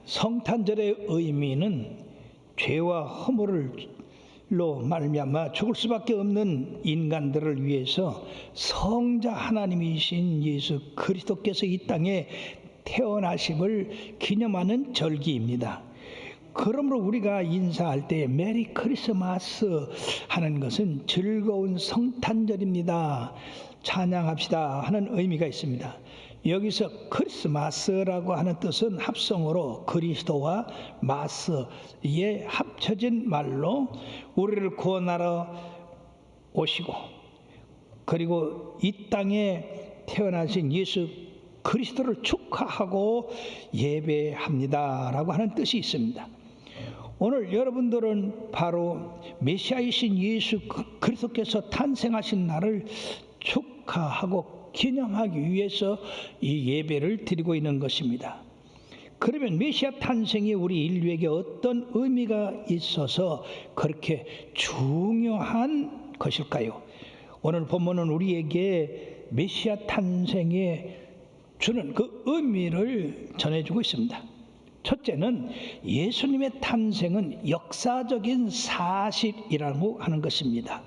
성탄절의 의미는 죄와 허물로 말미암아 죽을 수밖에 없는 인간들을 위해서 성자 하나님이신 예수 그리스도께서 이 땅에 태어나심을 기념하는 절기입니다. 그러므로 우리가 인사할 때 메리 크리스마스 하는 것은 즐거운 성탄절입니다, 찬양합시다 하는 의미가 있습니다. 여기서 크리스마스라고 하는 뜻은 합성어로 그리스도와 마스의 합쳐진 말로 우리를 구원하러 오시고 그리고 이 땅에 태어나신 예수 그리스도를 축하하고 예배합니다 라고 하는 뜻이 있습니다. 오늘 여러분들은 바로 메시아이신 예수 그리스도께서 탄생하신 날을 축하하고 기념하기 위해서 이 예배를 드리고 있는 것입니다. 그러면 메시아 탄생이 우리 인류에게 어떤 의미가 있어서 그렇게 중요한 것일까요? 오늘 본문은 우리에게 메시아 탄생에 주는 그 의미를 전해주고 있습니다. 첫째는 예수님의 탄생은 역사적인 사실이라고 하는 것입니다.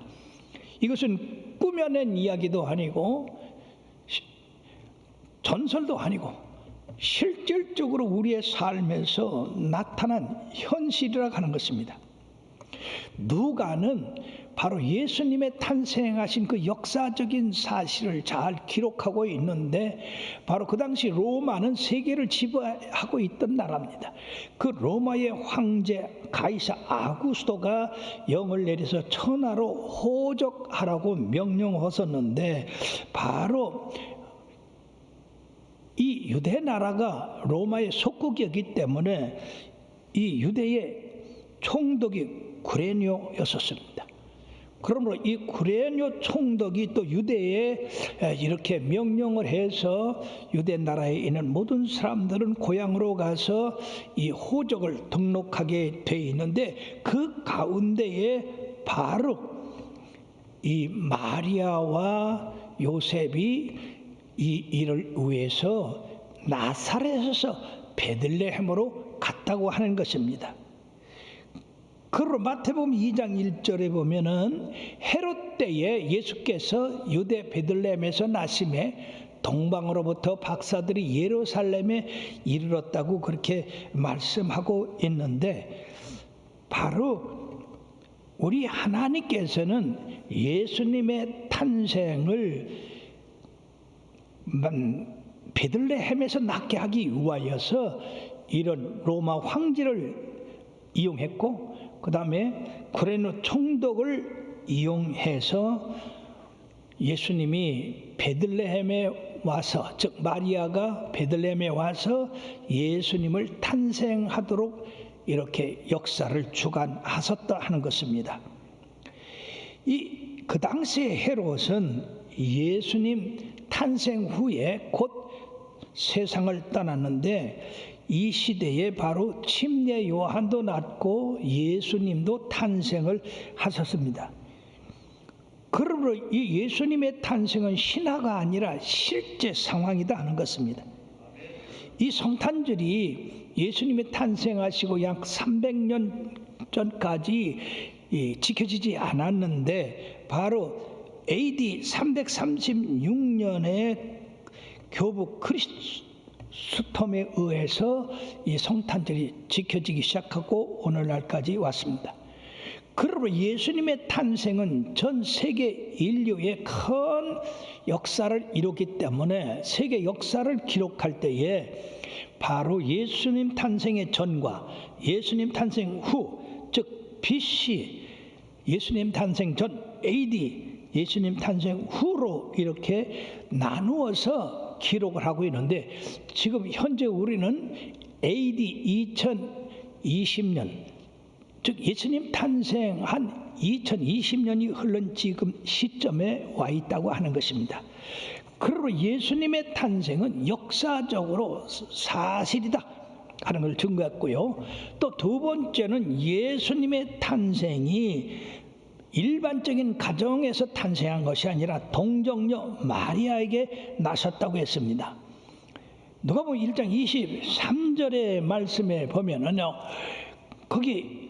이것은 꾸며낸 이야기도 아니고 전설도 아니고 실질적으로 우리의 삶에서 나타난 현실이라고 하는 것입니다. 누가는 바로 예수님의 탄생하신 그 역사적인 사실을 잘 기록하고 있는데 바로 그 당시 로마는 세계를 지배하고 있던 나라입니다. 그 로마의 황제 가이사 아구스토가 영을 내려서 천하로 호적하라고 명령하셨는데 바로 이 유대 나라가 로마의 속국이었기 때문에 이 유대의 총독이 구레뇨였었습니다. 그러므로 이 구레뇨 총독이 또 유대에 이렇게 명령을 해서 유대 나라에 있는 모든 사람들은 고향으로 가서 이 호적을 등록하게 돼 있는데 그 가운데에 바로 이 마리아와 요셉이 이 일을 위해서 나사렛에서 베들레헴으로 갔다고 하는 것입니다. 그러므로 마태복음 2장 1절에 보면은 헤롯 때에 예수께서 유대 베들레헴에서 나심에 동방으로부터 박사들이 예루살렘에 이르렀다고 그렇게 말씀하고 있는데 바로 우리 하나님께서는 예수님의 탄생을 베들레헴에서 낳게 하기 위하여서 이런 로마 황제를 이용했고 그 다음에 구레뇨 총독을 이용해서 예수님이 베들레헴에 와서 즉 마리아가 베들레헴에 와서 예수님을 탄생하도록 이렇게 역사를 주관하셨다 하는 것입니다. 그 당시에 헤롯은 예수님 탄생 후에 곧 세상을 떠났는데 이 시대에 바로 침례 요한도 낳고 예수님도 탄생을 하셨습니다. 그러므로 이 예수님의 탄생은 신화가 아니라 실제 상황이다 하는 것입니다. 이 성탄절이 예수님이 탄생하시고 약 300년 전까지 지켜지지 않았는데 바로 AD 336년에 교부 크리스톰에 의해서 이 성탄절이 지켜지기 시작하고 오늘날까지 왔습니다. 그러므로 예수님의 탄생은 전 세계 인류의 큰 역사를 이뤘기 때문에 세계 역사를 기록할 때에 바로 예수님 탄생의 전과 예수님 탄생 후, 즉 BC 예수님 탄생 전 AD 예수님 탄생 후로 이렇게 나누어서 기록을 하고 있는데 지금 현재 우리는 AD 2020년 즉 예수님 탄생한 2020년이 흐른 지금 시점에 와 있다고 하는 것입니다. 그러므로 예수님의 탄생은 역사적으로 사실이다 하는 걸 증거했고요. 또 두 번째는 예수님의 탄생이 일반적인 가정에서 탄생한 것이 아니라 동정녀 마리아에게 나셨다고 했습니다. 누가복음 1장 23절의 말씀에 보면은요, 거기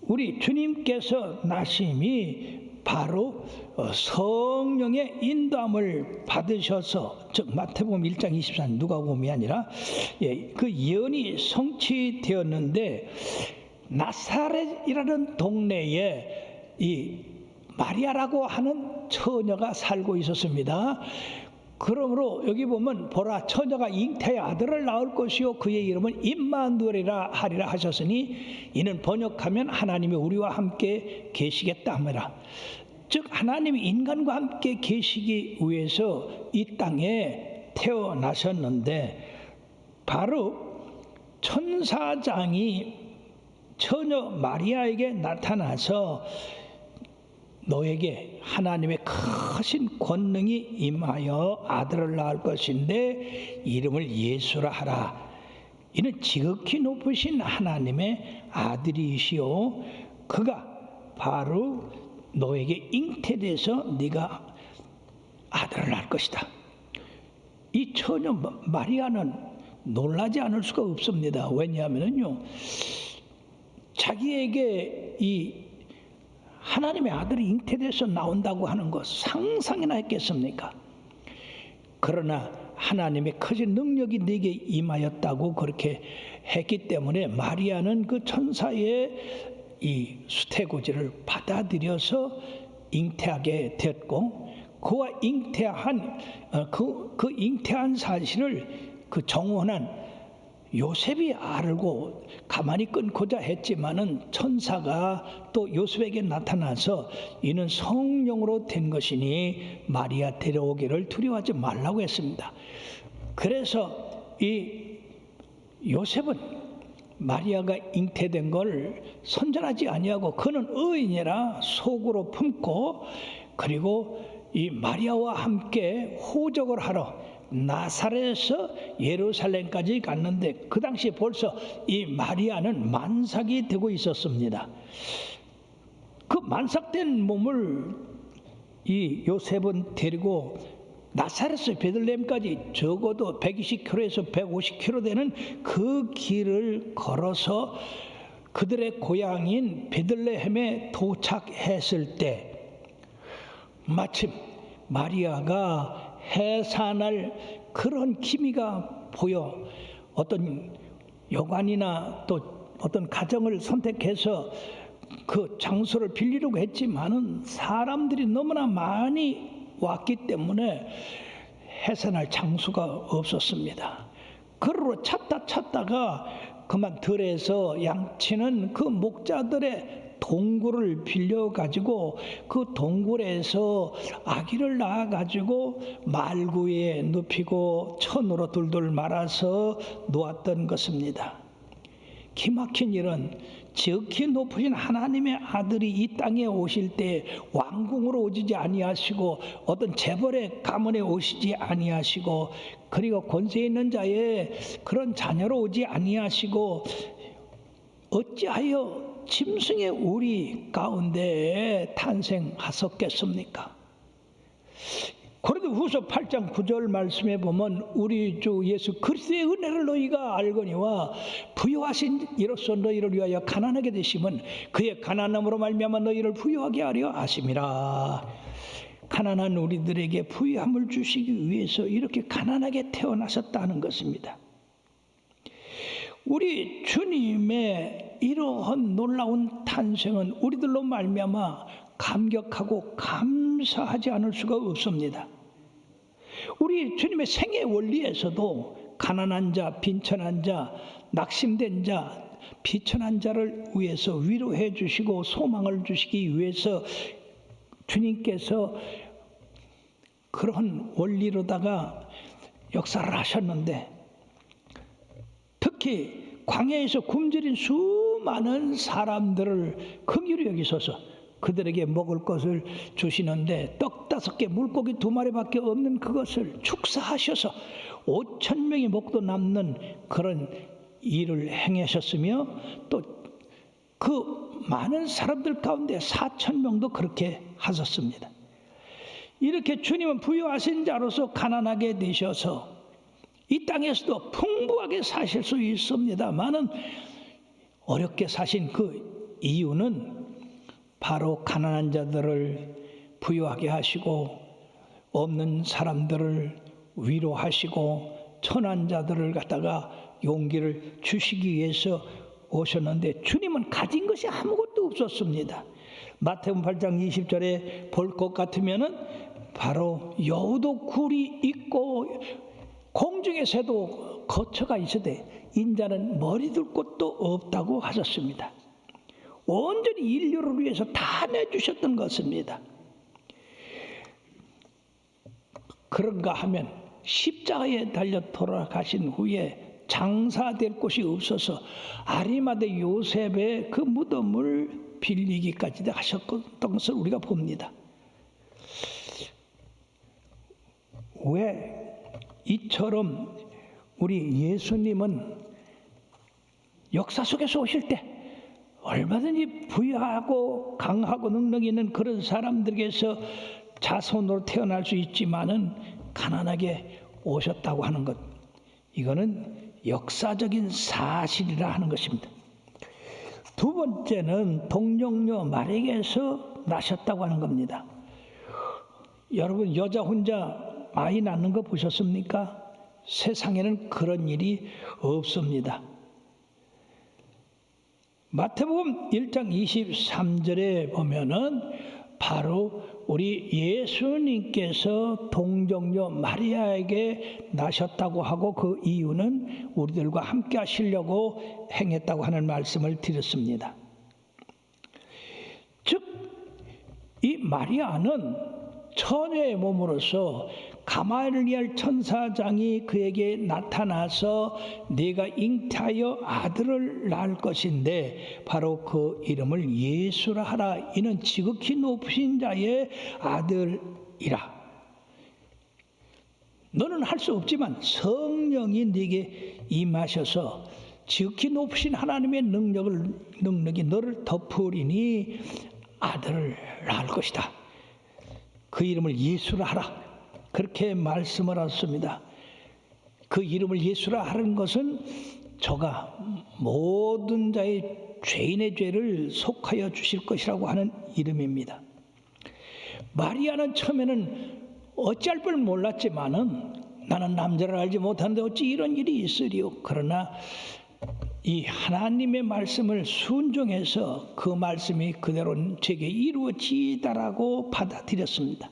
우리 주님께서 나심이 바로 성령의 인도함을 받으셔서, 즉 마태복음 1장 24절, 누가복음이 아니라 그 예언이 성취되었는데, 나사렛이라는 동네에 이 마리아라고 하는 처녀가 살고 있었습니다. 그러므로 여기 보면 보라, 처녀가 잉태의 아들을 낳을 것이요 그의 이름은 임마누엘이라 하리라 하셨으니, 이는 번역하면 하나님이 우리와 함께 계시겠다 합니다. 즉 하나님이 인간과 함께 계시기 위해서 이 땅에 태어나셨는데, 바로 천사장이 처녀 마리아에게 나타나서 너에게 하나님의 크신 권능이 임하여 아들을 낳을 것인데 이름을 예수라 하라. 이는 지극히 높으신 하나님의 아들이시오. 그가 바로 너에게 잉태돼서 네가 아들을 낳을 것이다. 이 처녀 마리아는 놀라지 않을 수가 없습니다. 왜냐하면요, 자기에게 이 하나님의 아들이 잉태돼서 나온다고 하는 것 상상이나 했겠습니까? 그러나 하나님의 크신 능력이 네게 임하였다고 그렇게 했기 때문에 마리아는 그 천사의 이 수태고지를 받아들여서 잉태하게 됐고, 그와 잉태한 그 잉태한 사실을 그 정원한 요셉이 알고 가만히 끊고자 했지만은 천사가 또 요셉에게 나타나서 이는 성령으로 된 것이니 마리아 데려오기를 두려워하지 말라고 했습니다. 그래서 이 요셉은 마리아가 잉태된 걸 선전하지 아니하고 그는 의인이라 속으로 품고, 그리고 이 마리아와 함께 호적을 하러 나사렛에서 예루살렘까지 갔는데, 그 당시 벌써 이 마리아는 만삭이 되고 있었습니다. 그 만삭된 몸을 이 요셉은 데리고 나사렛에서 베들레헴까지 적어도 120km에서 150km 되는 그 길을 걸어서 그들의 고향인 베들레헴에 도착했을 때, 마침 마리아가 해산할 그런 기미가 보여 어떤 여관이나 또 어떤 가정을 선택해서 그 장소를 빌리려고 했지만은 사람들이 너무나 많이 왔기 때문에 해산할 장소가 없었습니다. 그러로 찾다가 그만 들에서 양치는 그 목자들의 동굴을 빌려가지고 그 동굴에서 아기를 낳아가지고 말구에 눕히고 천으로 둘둘 말아서 놓았던 것입니다. 기막힌 일은 지극히 높으신 하나님의 아들이 이 땅에 오실 때 왕궁으로 오시지 아니하시고 어떤 재벌의 가문에 오시지 아니하시고, 그리고 권세 있는 자의 그런 자녀로 오지 아니하시고, 어찌하여 짐승의 우리 가운데 탄생하셨겠습니까? 고린도후서 8장 9절 말씀에 보면 우리 주 예수 그리스도의 은혜를 너희가 알거니와 부요하신 이로써 너희를 위하여 가난하게 되심은 그의 가난함으로 말미암아 너희를 부요하게 하려 하심이라. 가난한 우리들에게 부유함을 주시기 위해서 이렇게 가난하게 태어나셨다는 것입니다. 우리 주님의 이러한 놀라운 탄생은 우리들로 말미암아 감격하고 감사하지 않을 수가 없습니다. 우리 주님의 생애 원리에서도 가난한 자, 빈천한 자, 낙심된 자, 비천한 자를 위해서 위로해 주시고 소망을 주시기 위해서 주님께서 그런 원리로다가 역사를 하셨는데, 특히 광야에서 굶주린 수많은 사람들을 긍휼히 여기셔서 그들에게 먹을 것을 주시는데, 떡 5개 물고기 2마리밖에 없는 그것을 축사하셔서 5,000명이 먹도 남는 그런 일을 행하셨으며, 또 그 많은 사람들 가운데 4,000명도 그렇게 하셨습니다. 이렇게 주님은 부유하신 자로서 가난하게 되셔서 이 땅에서도 풍부하게 사실 수 있습니다만은 어렵게 사신 그 이유는 바로 가난한 자들을 부유하게 하시고 없는 사람들을 위로하시고 천한 자들을 갖다가 용기를 주시기 위해서 오셨는데 주님은 가진 것이 아무것도 없었습니다. 마태복음 8장 20절에 볼 것 같으면은 바로 여우도 굴이 있고 공중의 새도 거처가 있으되 인자는 머리 둘 곳도 없다고 하셨습니다. 온전히 인류를 위해서 다 내주셨던 것입니다. 그런가 하면 십자가에 달려 돌아가신 후에 장사될 곳이 없어서 아리마대 요셉의 그 무덤을 빌리기까지 하셨던 것을 우리가 봅니다. 왜 이처럼 우리 예수님은 역사 속에서 오실 때 얼마든지 부유하고 강하고 능력 있는 그런 사람들에게서 자손으로 태어날 수 있지만은 가난하게 오셨다고 하는 것, 이거는 역사적인 사실이라 하는 것입니다. 두 번째는 동정녀 마리아에게서 나셨다고 하는 겁니다. 여러분, 여자 혼자 아이 낳는 거 보셨습니까? 세상에는 그런 일이 없습니다. 마태복음 1장 23절에 보면은 바로 우리 예수님께서 동정녀 마리아에게 나셨다고 하고 그 이유는 우리들과 함께 하시려고 행했다고 하는 말씀을 드렸습니다. 즉, 이 마리아는 처녀의 몸으로서 가말리엘 천사장이 그에게 나타나서 네가 잉태하여 아들을 낳을 것인데 바로 그 이름을 예수라 하라. 이는 지극히 높으신 자의 아들이라. 너는 할 수 없지만 성령이 네게 임하셔서 지극히 높으신 하나님의 능력이 너를 덮으리니 아들을 낳을 것이다. 그 이름을 예수라 하라. 그렇게 말씀을 하셨습니다. 그 이름을 예수라 하는 것은 저가 모든 자의 죄인의 죄를 속하여 주실 것이라고 하는 이름입니다. 마리아는 처음에는 어찌할 줄 몰랐지만은 나는 남자를 알지 못하는데 어찌 이런 일이 있으리요. 그러나 이 하나님의 말씀을 순종해서 그 말씀이 그대로 제게 이루어지다라고 받아들였습니다.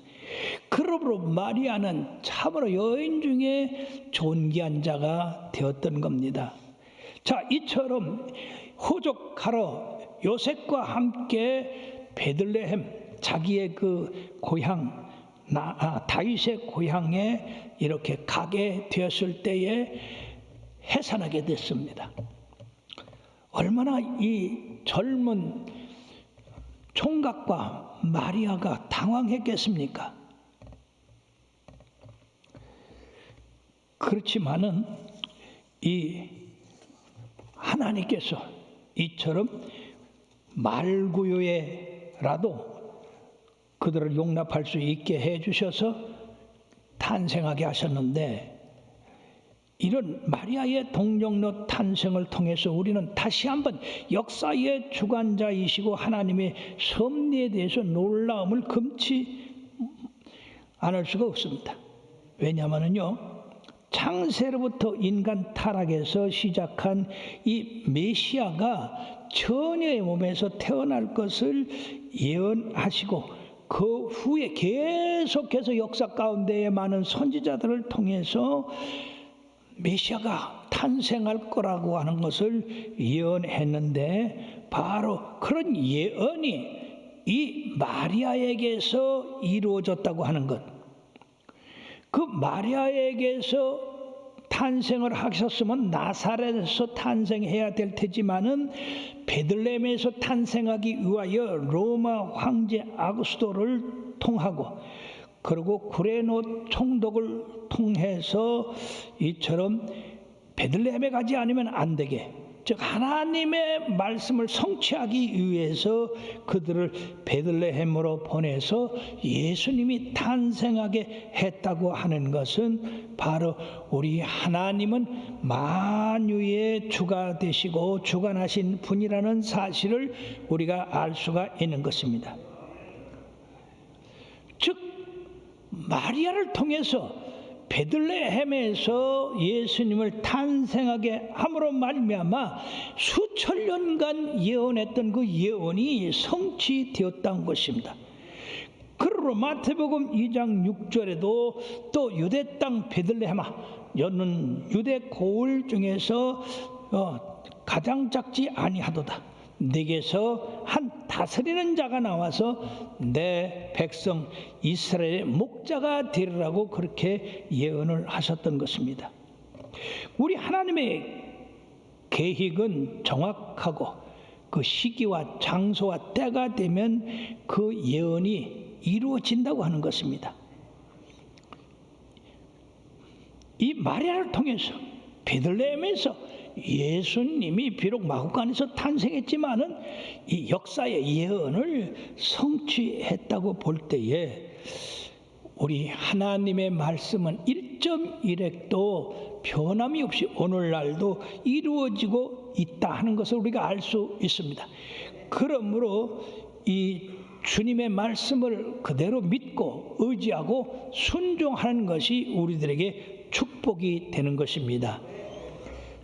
그러므로 마리아는 참으로 여인 중에 존귀한 자가 되었던 겁니다. 자, 이처럼 호적하러 요셉과 함께 베들레헴, 자기의 그 고향 다윗의 고향에 이렇게 가게 되었을 때에 해산하게 됐습니다. 얼마나 이 젊은 총각과 마리아가 당황했겠습니까? 그렇지만은 이 하나님께서 이처럼 말구요에라도 그들을 용납할 수 있게 해주셔서 탄생하게 하셨는데, 이런 마리아의 동정녀 탄생을 통해서 우리는 다시 한번 역사의 주관자이시고 하나님의 섭리에 대해서 놀라움을 금치 않을 수가 없습니다. 왜냐하면요, 창세로부터 인간 타락에서 시작한 이 메시아가 처녀의 몸에서 태어날 것을 예언하시고 그 후에 계속해서 역사 가운데에 많은 선지자들을 통해서 메시아가 탄생할 거라고 하는 것을 예언했는데, 바로 그런 예언이 이 마리아에게서 이루어졌다고 하는 것. 그 마리아에게서 탄생을 하셨으면 나사렛에서 탄생해야 될 테지만은 베들레헴에서 탄생하기 위하여 로마 황제 아구스도를 통하고 그리고 구레노 총독을 통해서 이처럼 베들레헴에 가지 않으면 안 되게 즉 하나님의 말씀을 성취하기 위해서 그들을 베들레헴으로 보내서 예수님이 탄생하게 했다고 하는 것은 바로 우리 하나님은 만유의 주가 되시고 주관하신 분이라는 사실을 우리가 알 수가 있는 것입니다. 즉 마리아를 통해서 베들레헴에서 예수님을 탄생하게 함으로 말미암아 수천 년간 예언했던 그 예언이 성취되었다는 것입니다. 그러므로 마태복음 2장 6절에도 또 유대 땅 베들레헴아 너는 유대 고을 중에서 가장 작지 아니하도다. 네게서 한 다스리는 자가 나와서 내 백성 이스라엘의 목자가 되리라고 그렇게 예언을 하셨던 것입니다. 우리 하나님의 계획은 정확하고 그 시기와 장소와 때가 되면 그 예언이 이루어진다고 하는 것입니다. 이 마리아를 통해서 베들레헴에서 예수님이 비록 마구간에서 탄생했지만은 이 역사의 예언을 성취했다고 볼 때에 우리 하나님의 말씀은 1.1획도 변함이 없이 오늘날도 이루어지고 있다 하는 것을 우리가 알 수 있습니다. 그러므로 이 주님의 말씀을 그대로 믿고 의지하고 순종하는 것이 우리들에게 축복이 되는 것입니다.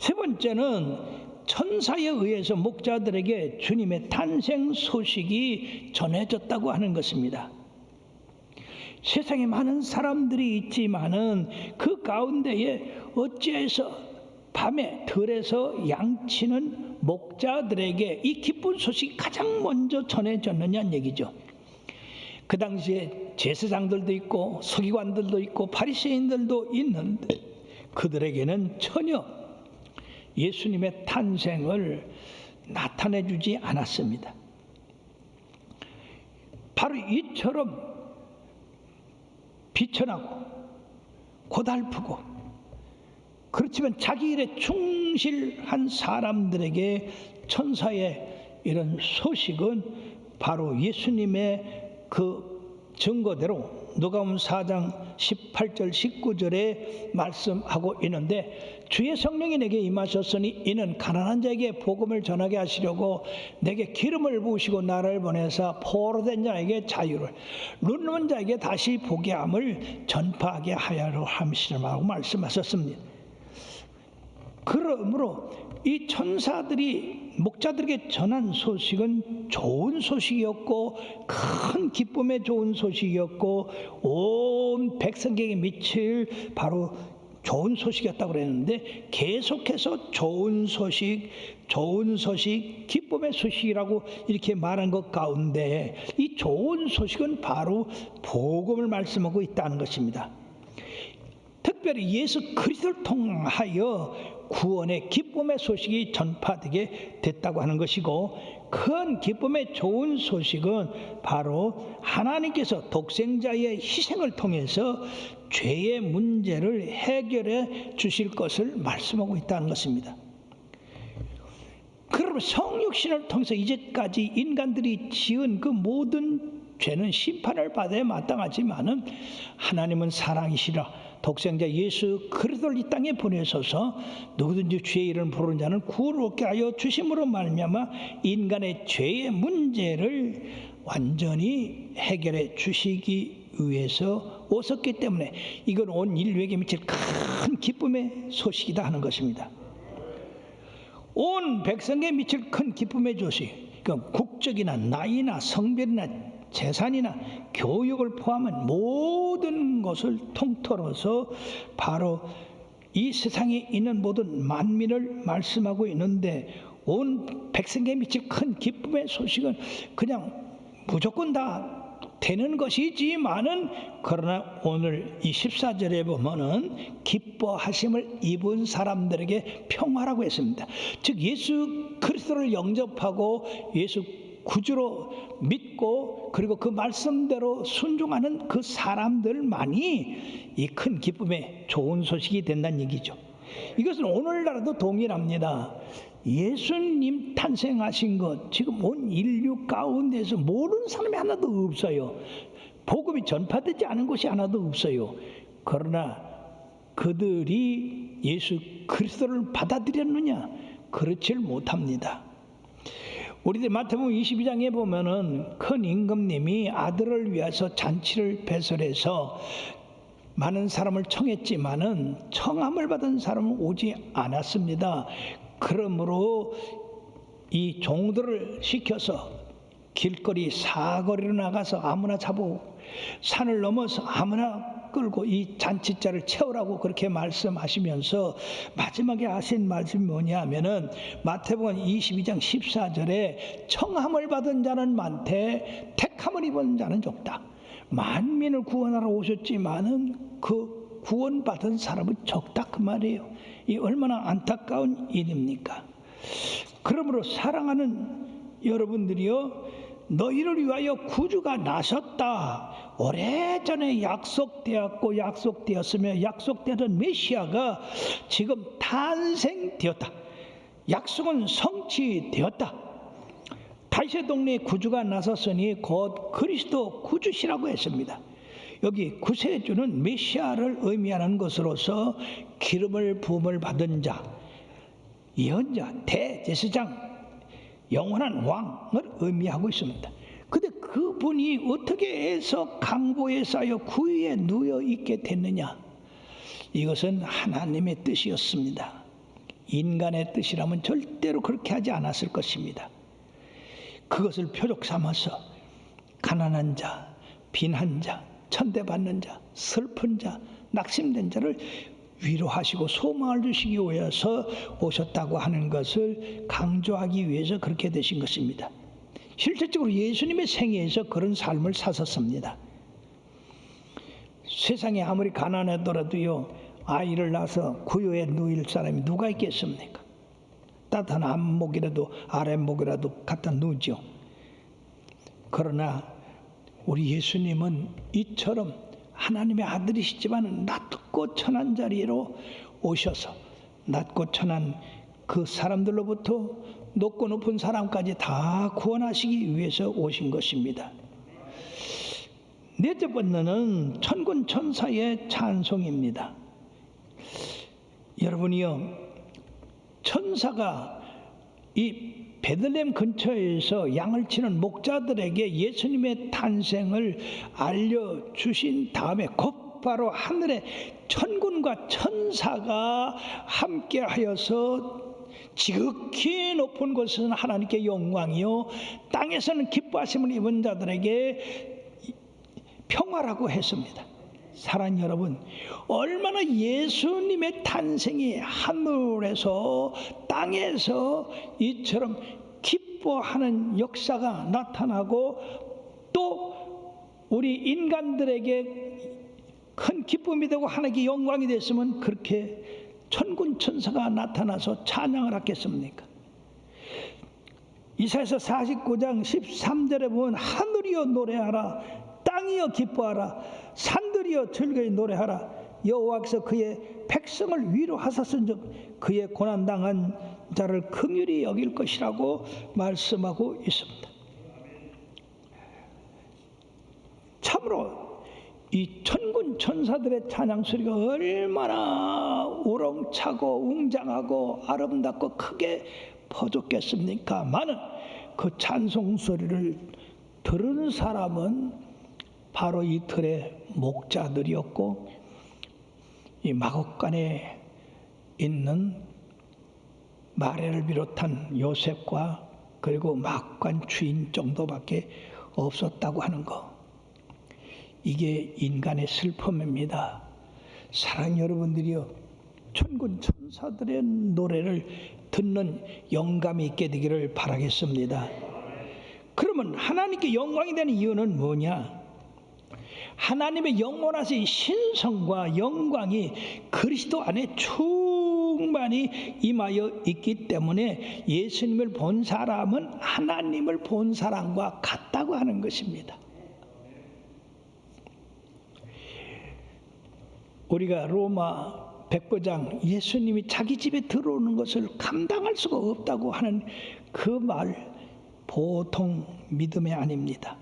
세 번째는 천사에 의해서 목자들에게 주님의 탄생 소식이 전해졌다고 하는 것입니다. 세상에 많은 사람들이 있지만은 그 가운데에 어찌해서 밤에 들에서 양치는 목자들에게 이 기쁜 소식이 가장 먼저 전해졌느냐는 얘기죠. 그 당시에 제사장들도 있고 서기관들도 있고 바리새인들도 있는데 그들에게는 전혀 예수님의 탄생을 나타내 주지 않았습니다. 바로 이처럼 비천하고 고달프고 그렇지만 자기 일에 충실한 사람들에게 천사의 이런 소식은 바로 예수님의 그 증거대로 누가복음 4장 18절 19절에 말씀하고 있는데 주의 성령이 내게 임하셨으니 이는 가난한 자에게 복음을 전하게 하시려고 내게 기름을 부으시고 나를 보내사 포로된 자에게 자유를 눈먼 자에게 다시 보게 함을 전파하게 하여라 함이시라고 말씀하셨습니다. 그러므로 이 천사들이 목자들에게 전한 소식은 좋은 소식이었고 큰 기쁨의 좋은 소식이었고 온 백성에게 미칠 바로 좋은 소식이었다고 그랬는데 계속해서 좋은 소식, 기쁨의 소식이라고 이렇게 말한 것 가운데 이 좋은 소식은 바로 복음을 말씀하고 있다는 것입니다. 특별히 예수 그리스도를 통하여 구원의 기쁨의 소식이 전파되게 됐다고 하는 것이고 큰 기쁨의 좋은 소식은 바로 하나님께서 독생자의 희생을 통해서 죄의 문제를 해결해 주실 것을 말씀하고 있다는 것입니다. 그러면 성육신을 통해서 이제까지 인간들이 지은 그 모든 죄는 심판을 받아야 마땅하지만은 하나님은 사랑이시라 독생자 예수 그리스도를 이 땅에 보내셔서 누구든지 죄의 이름을 부르는 자는 구원을 얻게 하여 주심으로 말미암아 인간의 죄의 문제를 완전히 해결해 주시기 위해서 오셨기 때문에 이건 온 인류에게 미칠 큰 기쁨의 소식이다 하는 것입니다. 온 백성에 미칠 큰 기쁨의 소식, 그러니까 국적이나 나이나 성별이나 재산이나 교육을 포함한 모든 것을 통틀어서 바로 이 세상에 있는 모든 만민을 말씀하고 있는데 온 백성에 미칠 큰 기쁨의 소식은 그냥 무조건 다 되는 것이지만은 그러나 오늘 이 14절에 보면은 기뻐하심을 입은 사람들에게 평화라고 했습니다. 즉 예수 그리스도를 영접하고 예수 구주로 믿고 그리고 그 말씀대로 순종하는 그 사람들만이 이 큰 기쁨의 좋은 소식이 된다는 얘기죠. 이것은 오늘날에도 동일합니다. 예수님 탄생하신 것 지금 온 인류 가운데서 모르는 사람이 하나도 없어요. 복음이 전파되지 않은 곳이 하나도 없어요. 그러나 그들이 예수 그리스도를 받아들였느냐? 그렇지 못합니다. 우리들 마태복음 22장에 보면은 큰 임금님이 아들을 위해서 잔치를 배설해서 많은 사람을 청했지만은 청함을 받은 사람은 오지 않았습니다. 그러므로 이 종들을 시켜서 길거리 사거리로 나가서 아무나 잡고 산을 넘어서 아무나 끌고 이 잔치자를 채우라고 그렇게 말씀하시면서 마지막에 하신 말씀이 뭐냐 하면은 마태복음 22장 14절에 청함을 받은 자는 많되 택함을 입은 자는 적다. 만민을 구원하러 오셨지만은 그 구원받은 사람은 적다 그 말이에요. 이 얼마나 안타까운 일입니까? 그러므로 사랑하는 여러분들이요, 너희를 위하여 구주가 나섰다. 오래전에 약속되었으며 약속되던 메시아가 지금 탄생되었다. 약속은 성취되었다. 다윗의 동네에 구주가 나섰으니 곧 그리스도 구주시라고 했습니다. 여기 구세주는 메시아를 의미하는 것으로서 기름을 부음을 받은 자, 예언자, 대제사장, 영원한 왕을 의미하고 있습니다. 근데 그분이 어떻게 해서 강보에 쌓여 구유에 누워 있게 됐느냐? 이것은 하나님의 뜻이었습니다. 인간의 뜻이라면 절대로 그렇게 하지 않았을 것입니다. 그것을 표적 삼아서 가난한 자, 빈한 자, 천대받는 자, 슬픈 자, 낙심된 자를 위로하시고 소망을 주시기 위해서 오셨다고 하는 것을 강조하기 위해서 그렇게 되신 것입니다. 실질적으로 예수님의 생애에서 그런 삶을 사셨습니다. 세상에 아무리 가난하더라도요, 아이를 낳아서 구유에 누일 사람이 누가 있겠습니까? 따뜻한 안목이라도 아랫목이라도 갖다 누죠. 그러나 우리 예수님은 이처럼 하나님의 아들이시지만 낮고 천한 자리로 오셔서 낮고 천한 그 사람들로부터 높고 높은 사람까지 다 구원하시기 위해서 오신 것입니다. 넷째 번째는 천군 천사의 찬송입니다. 여러분이요, 천사가 이 베들레헴 근처에서 양을 치는 목자들에게 예수님의 탄생을 알려주신 다음에 곧바로 하늘에 천군과 천사가 함께하여서 지극히 높은 곳에서는 하나님께 영광이요, 땅에서는 기뻐하심을 입은 자들에게 평화라고 했습니다. 사랑하는 여러분, 얼마나 예수님의 탄생이 하늘에서 땅에서 이처럼 기뻐하는 역사가 나타나고 또 우리 인간들에게 큰 기쁨이 되고 하나님께 영광이 됐으면 그렇게 천군 천사가 나타나서 찬양을 하겠습니까? 이사야서 49장 13절에 보면 하늘이여 노래하라, 땅이여 기뻐하라, 산들이여 즐거이 노래하라. 여호와께서 그의 백성을 위로하셨은즉 그의 고난당한 자를 긍휼히 여길 것이라고 말씀하고 있습니다. 참으로 이 천군 천사들의 찬양 소리가 얼마나 우렁차고 웅장하고 아름답고 크게 퍼졌겠습니까? 많은 그 찬송 소리를 들은 사람은 바로 이 틀의 목자들이었고 이 마곡간에 있는 마리아를 비롯한 요셉과 그리고 마곡간 주인 정도밖에 없었다고 하는 거, 이게 인간의 슬픔입니다. 사랑 여러분들이요, 천군 천사들의 노래를 듣는 영감이 있게 되기를 바라겠습니다. 그러면 하나님께 영광이 되는 이유는 뭐냐? 하나님의 영원하신 신성과 영광이 그리스도 안에 충만히 임하여 있기 때문에 예수님을 본 사람은 하나님을 본 사람과 같다고 하는 것입니다. 우리가 로마 백부장 예수님이 자기 집에 들어오는 것을 감당할 수가 없다고 하는 그 말, 보통 믿음이 아닙니다.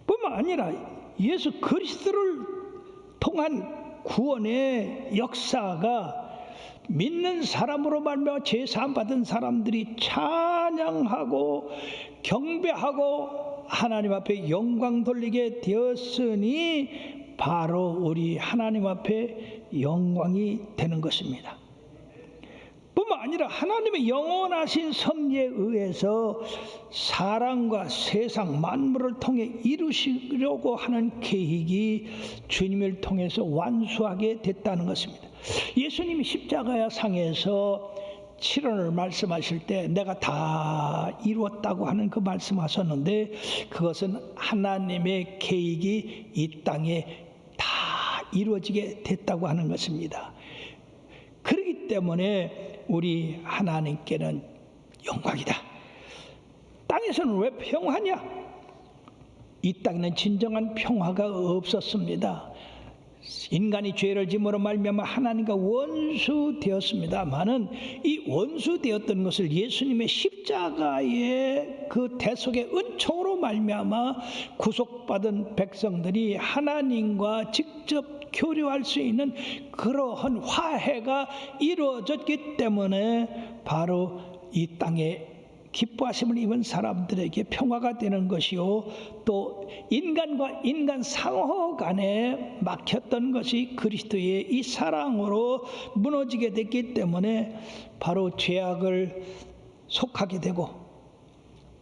뿐만 아니라 예수 그리스도를 통한 구원의 역사가 믿는 사람으로 말미암아 제사함 받은 사람들이 찬양하고 경배하고 하나님 앞에 영광 돌리게 되었으니 바로 우리 하나님 앞에 영광이 되는 것입니다. 뿐만 아니라 하나님의 영원하신 섭리에 의해서 사람과 세상 만물을 통해 이루시려고 하는 계획이 주님을 통해서 완수하게 됐다는 것입니다. 예수님이 십자가야 상에서 7원을 말씀하실 때 내가 다 이루었다고 하는 그 말씀하셨는데, 그것은 하나님의 계획이 이 땅에 다 이루어지게 됐다고 하는 것입니다. 그렇기 때문에 우리 하나님께는 영광이다. 땅에서는 왜 평화냐? 이 땅에는 진정한 평화가 없었습니다. 인간이 죄를 지음으로 말미암아 하나님과 원수되었습니다마는 이 원수되었던 것을 예수님의 십자가의 그 대속의 은총으로 말미암아 구속받은 백성들이 하나님과 직접 교류할 수 있는 그러한 화해가 이루어졌기 때문에 바로 이 땅에 기뻐하심을 입은 사람들에게 평화가 되는 것이요, 또 인간과 인간 상호 간에 막혔던 것이 그리스도의 이 사랑으로 무너지게 됐기 때문에 바로 죄악을 속하게 되고,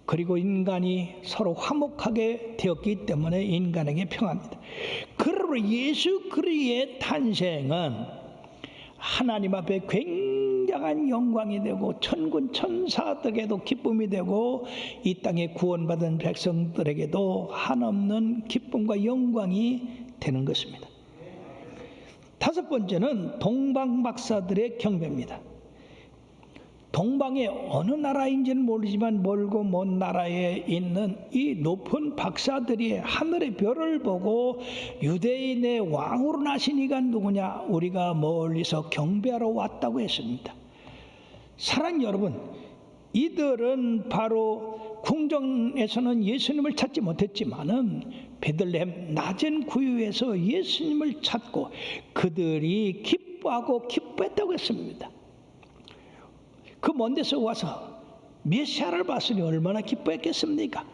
그리고 인간이 서로 화목하게 되었기 때문에 인간에게 평화입니다. 그러므로 예수 그리스도의 탄생은 하나님 앞에 굉장한 영광이 되고 천군 천사들에게도 기쁨이 되고 이 땅에 구원받은 백성들에게도 한없는 기쁨과 영광이 되는 것입니다. 다섯 번째는 동방 박사들의 경배입니다. 동방의 어느 나라인지는 모르지만 멀고 먼 나라에 있는 이 높은 박사들이 하늘의 별을 보고 유대인의 왕으로 나신 이가 누구냐, 우리가 멀리서 경배하러 왔다고 했습니다. 사랑하는 여러분, 이들은 바로 궁정에서는 예수님을 찾지 못했지만은 베들레헴 낮은 구유에서 예수님을 찾고 그들이 기뻐하고 기뻐했다고 했습니다. 그 먼 데서 와서 메시아를 봤으니 얼마나 기뻐했겠습니까?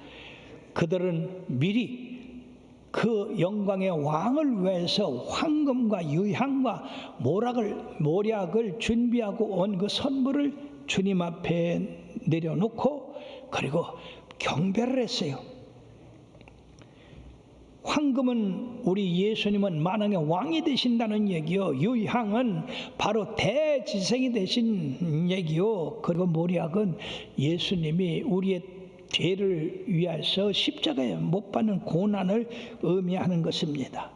그들은 미리 그 영광의 왕을 위해서 황금과 유향과 모략을 준비하고 온 그 선물을 주님 앞에 내려놓고 그리고 경배를 했어요. 황금은 우리 예수님은 만왕의 왕이 되신다는 얘기요, 유향은 바로 대지생이 되신 얘기요, 그리고 모략은 예수님이 우리의 죄를 위해서 십자가에 못 박는 고난을 의미하는 것입니다.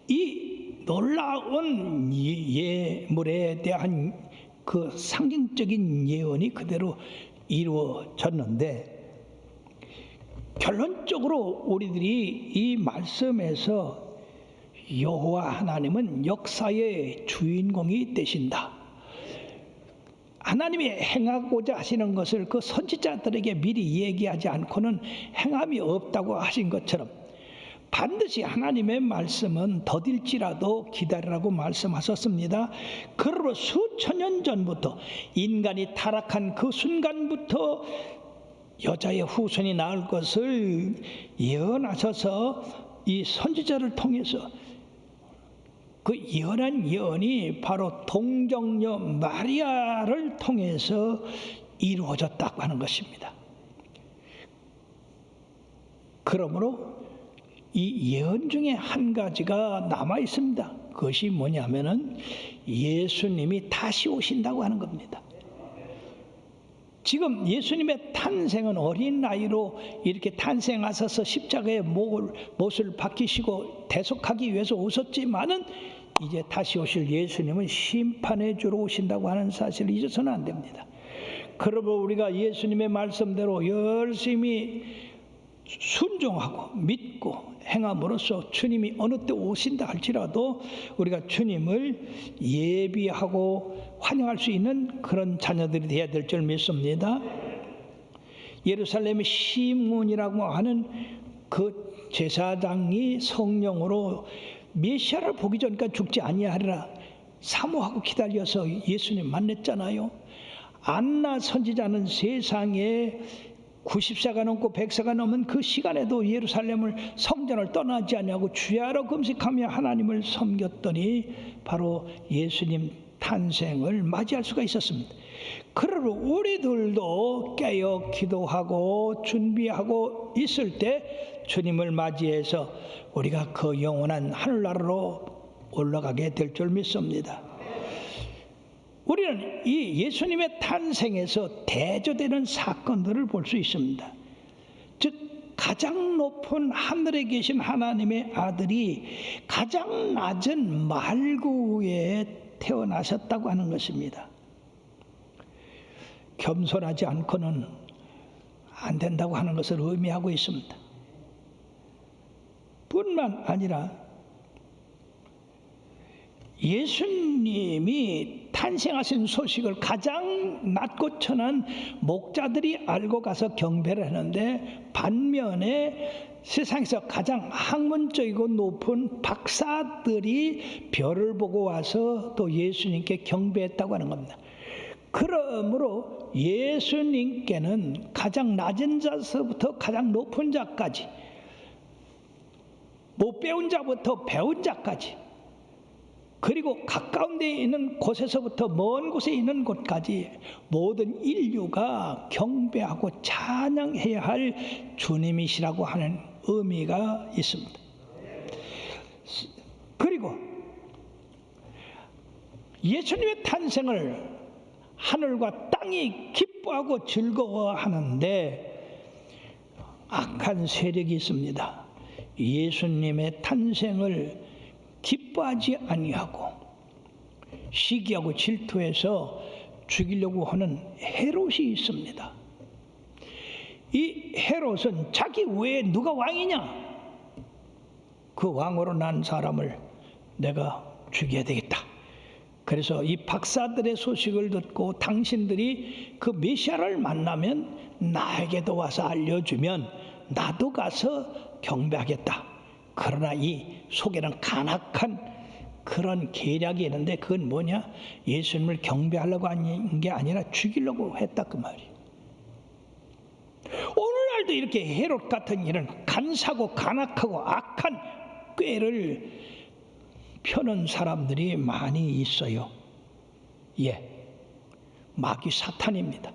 이 놀라운 예물에 대한 그 상징적인 예언이 그대로 이루어졌는데, 결론적으로 우리들이 이 말씀에서 여호와 하나님은 역사의 주인공이 되신다, 하나님이 행하고자 하시는 것을 그 선지자들에게 미리 얘기하지 않고는 행함이 없다고 하신 것처럼 반드시 하나님의 말씀은 더딜지라도 기다리라고 말씀하셨습니다. 그러므로 수천 년 전부터 인간이 타락한 그 순간부터 여자의 후손이 나올 것을 예언하셔서 이 선지자를 통해서 그 예언한 예언이 바로 동정녀 마리아를 통해서 이루어졌다고 하는 것입니다. 그러므로 이 예언 중에 한 가지가 남아 있습니다. 그것이 뭐냐면은 예수님이 다시 오신다고 하는 겁니다. 지금 예수님의 탄생은 어린 나이로 이렇게 탄생하셔서 십자가의 못을 박히시고 대속하기 위해서 오셨지만은 이제 다시 오실 예수님은 심판해 주러 오신다고 하는 사실을 잊어서는 안 됩니다. 그러므로 우리가 예수님의 말씀대로 열심히 순종하고 믿고 행함으로써 주님이 어느 때 오신다 할지라도 우리가 주님을 예비하고 환영할 수 있는 그런 자녀들이 되어야 될 줄 믿습니다. 예루살렘의 시므온이라고 하는 그 제사장이 성령으로 메시아를 보기 전까지 죽지 아니하리라 사모하고 기다려서 예수님 만났잖아요. 안나 선지자는 세상에 90세가 넘고 100세가 넘은 그 시간에도 예루살렘을 성전을 떠나지 아니하고 주야로 금식하며 하나님을 섬겼더니 바로 예수님 탄생을 맞이할 수가 있었습니다. 그러므로 우리들도 깨어 기도하고 준비하고 있을 때 주님을 맞이해서 우리가 그 영원한 하늘나라로 올라가게 될 줄 믿습니다. 우리는 이 예수님의 탄생에서 대조되는 사건들을 볼 수 있습니다. 즉 가장 높은 하늘에 계신 하나님의 아들이 가장 낮은 말구에 태어나셨다고 하는 것입니다. 겸손하지 않고는 안 된다고 하는 것을 의미하고 있습니다. 뿐만 아니라 예수님이 탄생하신 소식을 가장 낮고 천한 목자들이 알고 가서 경배를 하는데, 반면에 세상에서 가장 학문적이고 높은 박사들이 별을 보고 와서 또 예수님께 경배했다고 하는 겁니다. 그러므로 예수님께는 가장 낮은 자서부터 가장 높은 자까지, 못 배운 자부터 배운 자까지, 그리고 가까운 데 있는 곳에서부터 먼 곳에 있는 곳까지 모든 인류가 경배하고 찬양해야 할 주님이시라고 하는 의미가 있습니다. 그리고 예수님의 탄생을 하늘과 땅이 기뻐하고 즐거워하는데 악한 세력이 있습니다. 예수님의 탄생을 기뻐하지 아니하고 시기하고 질투해서 죽이려고 하는 헤롯이 있습니다. 이 헤롯은 자기 외에 누가 왕이냐? 그 왕으로 난 사람을 내가 죽여야 되겠다. 그래서 이 박사들의 소식을 듣고 당신들이 그 메시아를 만나면 나에게도 와서 알려주면 나도 가서 경배하겠다. 그러나 이 속에는 간악한 그런 계략이 있는데, 그건 뭐냐? 예수님을 경배하려고 한 게 아니라 죽이려고 했다 그 말이에요. 오늘날도 이렇게 헤롯 같은 이런 간사고 간악하고 악한 꾀를 펴는 사람들이 많이 있어요. 마귀 사탄입니다.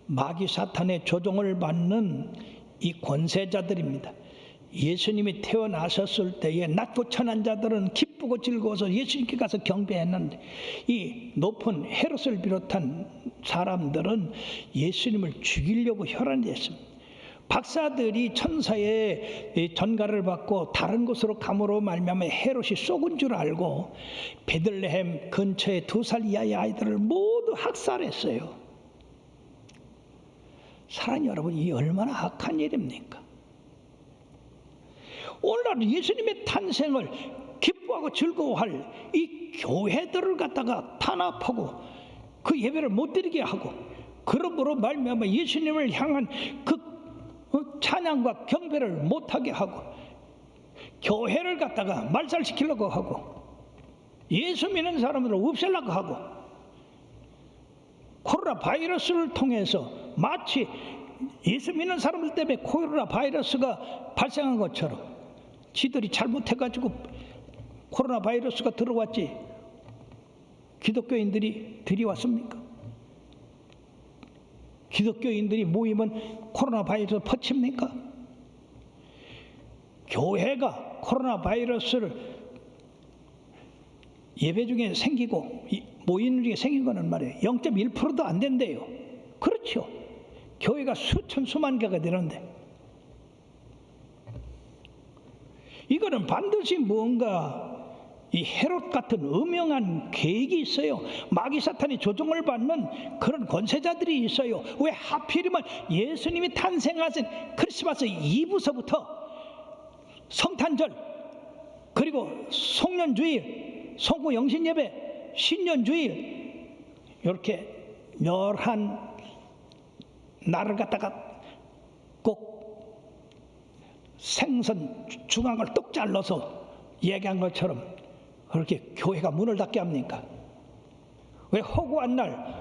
마귀 사탄의 조종을 받는 이 권세자들입니다. 예수님이 태어나셨을 때에 낮고 천한 자들은 기쁘고 즐거워서 예수님께 가서 경배했는데, 이 높은 헤롯을 비롯한 사람들은 예수님을 죽이려고 혈안했습니다. 박사들이 천사의 전가를 받고 다른 곳으로 감으로 말미암아 헤롯이 쏘은 줄 알고 베들레헴 근처의 2살 이하의 아이들을 모두 학살했어요. 사랑하는 여러분, 이 얼마나 악한 일입니까? 오늘날 예수님의 탄생을 기뻐하고 즐거워할 이 교회들을 갖다가 탄압하고 그 예배를 못 드리게 하고, 그러므로 말미암아 예수님을 향한 그 찬양과 경배를 못하게 하고, 교회를 갖다가 말살시키려고 하고, 예수 믿는 사람들을 없애려고 하고, 코로나 바이러스를 통해서 마치 예수 믿는 사람들 때문에 코로나 바이러스가 발생한 것처럼 지들이 잘못해가지고 코로나 바이러스가 들어왔지 기독교인들이 들이왔습니까? 기독교인들이 모이면 코로나 바이러스 퍼칩니까? 교회가 코로나 바이러스를 예배 중에 생기고 모이는 중에 생긴 거는 말이에요. 0.1%도 안 된대요. 그렇죠. 교회가 수천 수만 개가 되는데, 이거는 반드시 뭔가 이 헤롯 같은 음흉한 계획이 있어요. 마귀 사탄이 조종을 받는 그런 권세자들이 있어요. 왜 하필이면 예수님이 탄생하신 크리스마스 이브서부터 성탄절, 그리고 송년주일, 성부영신예배, 신년주일, 이렇게 멸한 날을 갖다가 꼭 생선 중앙을 똑 잘라서 얘기한 것처럼 그렇게 교회가 문을 닫게 합니까? 왜 허구한 날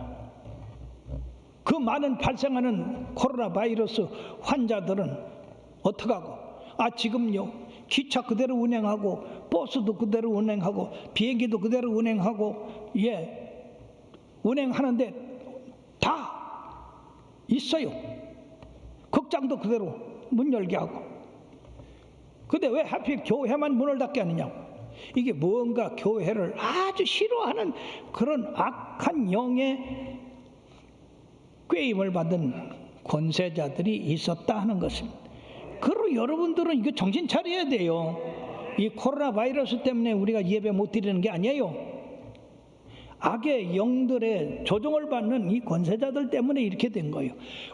그 많은 발생하는 코로나 바이러스 환자들은 어떡하고? 지금요 기차 그대로 운행하고 버스도 그대로 운행하고 비행기도 그대로 운행하고 운행하는데 다 있어요. 극장도 그대로 문 열게 하고. 근데 왜 하필 교회만 문을 닫게 하느냐? 이게 뭔가 교회를 아주 싫어하는 그런 악한 영의 꾀임을 받은 권세자들이 있었다 하는 것입니다. 그리고 여러분들은 이거 정신 차려야 돼요. 이 코로나 바이러스 때문에 우리가 예배 못 드리는 게 아니에요. 악의 영들의 조종을 받는 이 권세자들 때문에 이렇게 된 거예요.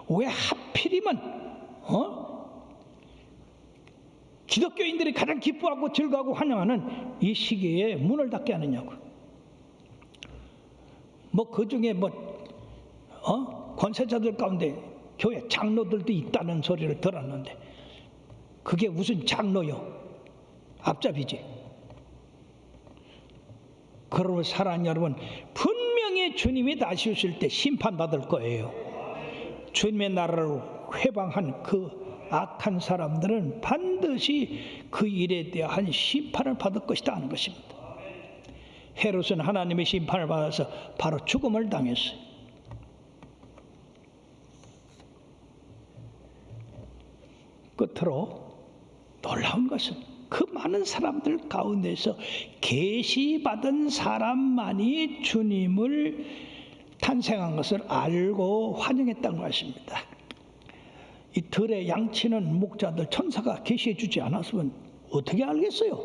왜 하필이면 기독교인들이 가장 기뻐하고 즐거워하고 환영하는 이 시기에 문을 닫게 하느냐고. 그 중에 권세자들 가운데 교회 장로들도 있다는 소리를 들었는데 그게 무슨 장로요? 앞잡이지. 그러므로 사랑하는 여러분, 분명히 주님이 다시 오실 때 심판받을 거예요. 주님의 나라를 회방한 그 악한 사람들은 반드시 그 일에 대한 심판을 받을 것이다 하는 것입니다. 헤롯은 하나님의 심판을 받아서 바로 죽음을 당했어요. 끝으로 놀라운 것은 그 많은 사람들 가운데서 계시받은 사람만이 주님을 탄생한 것을 알고 환영했다는 것입니다. 이 들에 양치는 목자들 천사가 계시해 주지 않았으면 어떻게 알겠어요?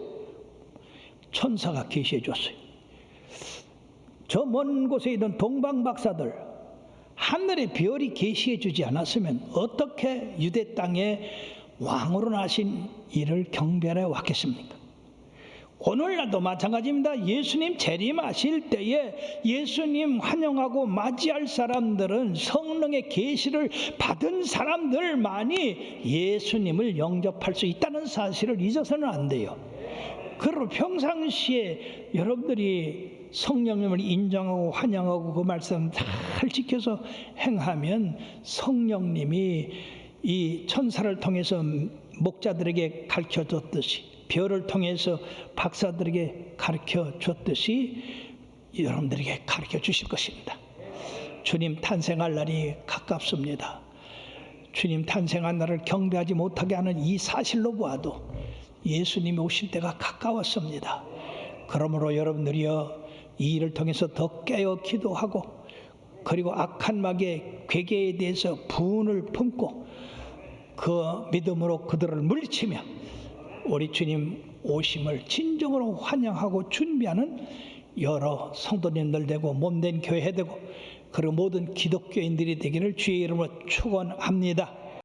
천사가 계시해 줬어요. 저 먼 곳에 있는 동방 박사들, 하늘의 별이 계시해 주지 않았으면 어떻게 유대 땅에 왕으로 나신 이를 경배하러 왔겠습니까? 오늘날도 마찬가지입니다. 예수님 재림하실 때에 예수님 환영하고 맞이할 사람들은 성령의 계시를 받은 사람들만이 예수님을 영접할 수 있다는 사실을 잊어서는 안 돼요. 그리고 평상시에 여러분들이 성령님을 인정하고 환영하고 그 말씀 잘 지켜서 행하면 성령님이 이 천사를 통해서 목자들에게 가르쳐 줬듯이, 별을 통해서 박사들에게 가르쳐 줬듯이 여러분들에게 가르쳐 주실 것입니다. 주님 탄생할 날이 가깝습니다. 주님 탄생한 날을 경배하지 못하게 하는 이 사실로 보아도 예수님이 오실 때가 가까웠습니다. 그러므로 여러분들이여 이 일을 통해서 더 깨어 기도하고, 그리고 악한 마귀의 괴계에 대해서 분을 품고 그 믿음으로 그들을 물리치며 우리 주님 오심을 진정으로 환영하고 준비하는 여러 성도님들 되고 몸된 교회 되고 그리고 모든 기독교인들이 되기를 주의 이름으로 축원합니다.